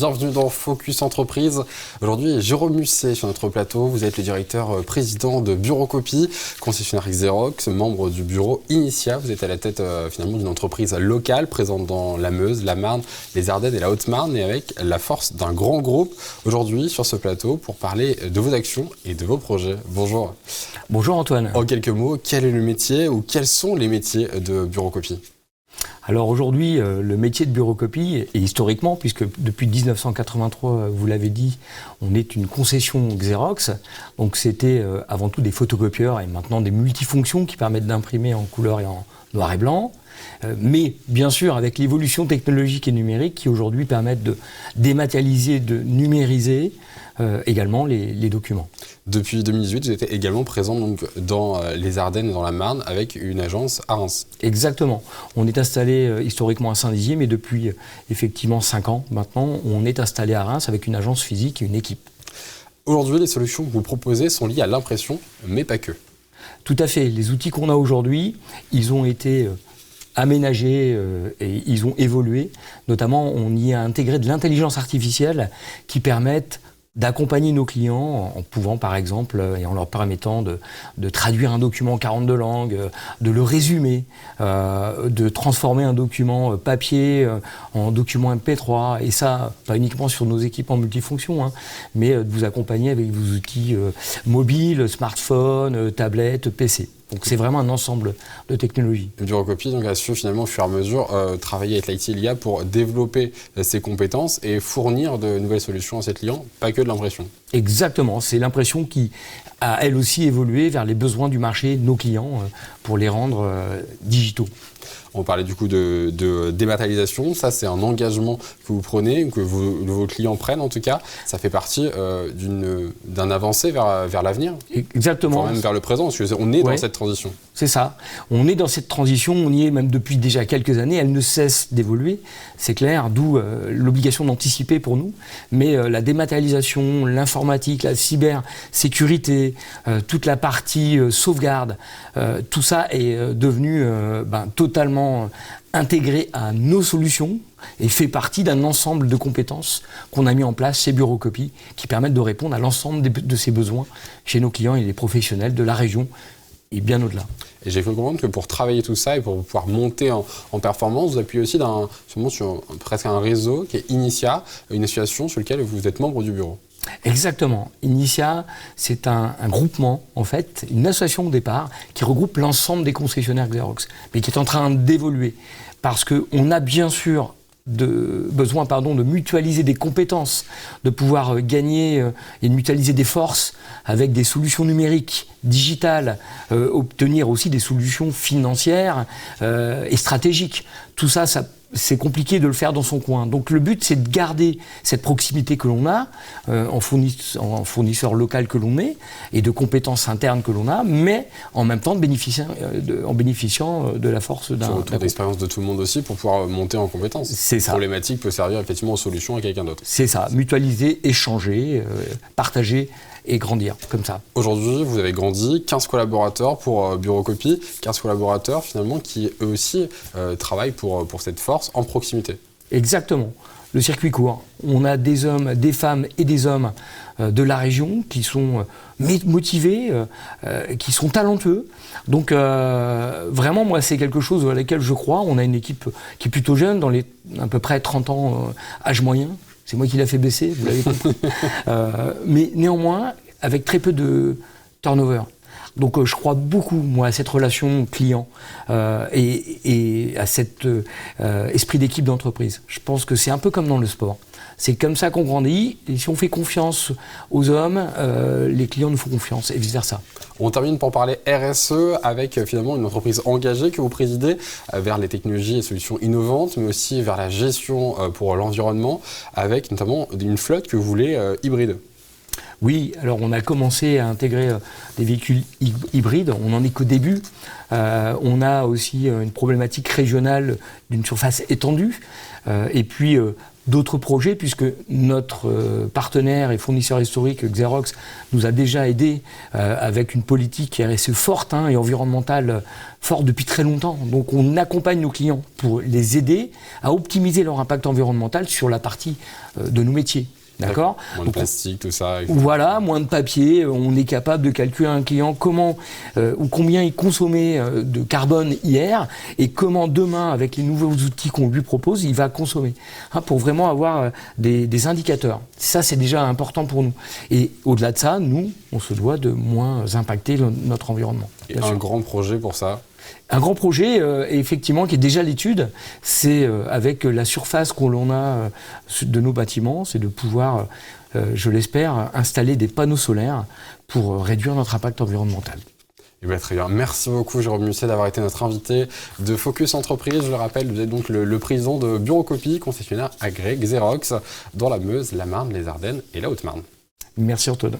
bienvenue dans Focus Entreprise. Aujourd'hui, Jérôme Musset sur notre plateau. Vous êtes le directeur président de Bureaucopie, concessionnaire Xerox, membre du bureau Initia. Vous êtes à la tête finalement d'une entreprise locale présente dans la Meuse, la Marne, les Ardennes et la Haute-Marne et avec la force d'un grand groupe. Aujourd'hui, sur ce plateau, pour parler de vos actions et de vos projets. Bonjour. Bonjour Antoine. En quelques mots, quel est le métier ou quels sont les métiers de Bureaucopie ? Alors aujourd'hui, le métier de Bureaucopie, et historiquement, puisque depuis 1983, vous l'avez dit, on est une concession Xerox, donc c'était avant tout des photocopieurs et maintenant des multifonctions qui permettent d'imprimer en couleur et en noir et blanc. Mais bien sûr, avec l'évolution technologique et numérique qui aujourd'hui permettent de dématérialiser, de numériser également les documents. Depuis 2018, vous êtes également présent donc, dans les Ardennes et dans la Marne avec une agence à Reims. Exactement. On est installé historiquement à Saint-Dizier, mais depuis effectivement 5 ans maintenant, on est installé à Reims avec une agence physique et une équipe. Aujourd'hui, les solutions que vous proposez sont liées à l'impression, mais pas que. Tout à fait. Les outils qu'on a aujourd'hui, ils ont été aménagés et ils ont évolué. Notamment, on y a intégré de l'intelligence artificielle qui permettent d'accompagner nos clients en pouvant, par exemple, et en leur permettant de traduire un document en 42 langues, de le résumer, de transformer un document papier en document MP3, et ça, pas uniquement sur nos équipements multifonctions, mais de vous accompagner avec vos outils mobiles, smartphones, tablettes, PC. Donc c'est vraiment un ensemble de technologies. Bureaucopie donc, a su finalement au fur et à mesure travailler avec l'IT et l'IA pour développer ses compétences et fournir de nouvelles solutions à ses clients, pas que de l'impression. Exactement, c'est l'impression qui a elle aussi évolué vers les besoins du marché de nos clients pour les rendre digitaux. On parlait du coup de dématérialisation, ça c'est un engagement que vous prenez, que vos clients prennent en tout cas, ça fait partie d'un avancé vers l'avenir. Exactement. Voire même vers le présent, parce qu'on est dans cette transition. C'est ça, on est dans cette transition, on y est même depuis déjà quelques années, elle ne cesse d'évoluer, c'est clair, d'où l'obligation d'anticiper pour nous, mais la dématérialisation, l'informatique, la cybersécurité, toute la partie sauvegarde, tout ça est devenu totalement intégré à nos solutions et fait partie d'un ensemble de compétences qu'on a mis en place chez Bureaucopie qui permettent de répondre à l'ensemble de ces besoins chez nos clients et les professionnels de la région et bien au-delà. Et j'ai cru comprendre que pour travailler tout ça et pour pouvoir monter en performance, vous appuyez aussi sur presque un réseau qui est Initia, une association sur laquelle vous êtes membre du bureau. Exactement. Initia, c'est un groupement, en fait, une association au départ, qui regroupe l'ensemble des concessionnaires Xerox, mais qui est en train d'évoluer. Parce qu'on a bien sûr besoin de mutualiser des compétences, de pouvoir gagner et de mutualiser des forces avec des solutions numériques, digitales, obtenir aussi des solutions financières et stratégiques. Tout ça, c'est compliqué de le faire dans son coin. Donc le but, c'est de garder cette proximité que l'on a, en fournisseur local que l'on est, et de compétences internes que l'on a, mais en même temps en bénéficiant de la force d'un retour d'expérience de tout le monde aussi pour pouvoir monter en compétences. C'est ça. La problématique peut servir effectivement aux solutions à quelqu'un d'autre. C'est ça, mutualiser, échanger, partager et grandir comme ça. Aujourd'hui, vous avez grandi, 15 collaborateurs pour Bureaucopie, 15 collaborateurs finalement qui eux aussi travaillent pour cette force en proximité. Exactement. Le circuit court. On a des hommes, des femmes et des hommes de la région qui sont motivés, qui sont talentueux. Donc vraiment, moi, c'est quelque chose à laquelle je crois. On a une équipe qui est plutôt jeune, dans les à peu près 30 ans âge moyen. C'est moi qui l'ai fait baisser, vous l'avez compris. Mais néanmoins, avec très peu de turnover. Donc je crois beaucoup, moi, à cette relation client et à cet esprit d'équipe d'entreprise. Je pense que c'est un peu comme dans le sport. C'est comme ça qu'on grandit, et si on fait confiance aux hommes, les clients nous font confiance, et vice-versa. On termine pour parler RSE avec finalement une entreprise engagée que vous présidez vers les technologies et solutions innovantes, mais aussi vers la gestion pour l'environnement, avec notamment une flotte que vous voulez hybride. Oui, alors on a commencé à intégrer des véhicules hybrides, on n'en est qu'au début. On a aussi une problématique régionale d'une surface étendue, et puis d'autres projets, puisque notre partenaire et fournisseur historique Xerox nous a déjà aidés avec une politique RSE forte et environnementale forte depuis très longtemps. Donc on accompagne nos clients pour les aider à optimiser leur impact environnemental sur la partie de nos métiers. D'accord ? Moins de plastique, tout ça. Etc. Voilà, moins de papier. On est capable de calculer à un client comment ou combien il consommait de carbone hier et comment demain, avec les nouveaux outils qu'on lui propose, il va consommer. Pour vraiment avoir des indicateurs. Ça, c'est déjà important pour nous. Et au-delà de ça, nous, on se doit de moins impacter notre environnement. Et un grand projet pour ça ? Un grand projet, effectivement, qui est déjà l'étude, c'est avec la surface qu'on a de nos bâtiments, c'est de pouvoir, je l'espère, installer des panneaux solaires pour réduire notre impact environnemental. Eh bien, très bien. Merci beaucoup, Jérôme Musset, d'avoir été notre invité de Focus Entreprise. Je le rappelle, vous êtes donc le président de Bureaucopie, concessionnaire agréé Xerox, dans la Meuse, la Marne, les Ardennes et la Haute-Marne. Merci, Antoine.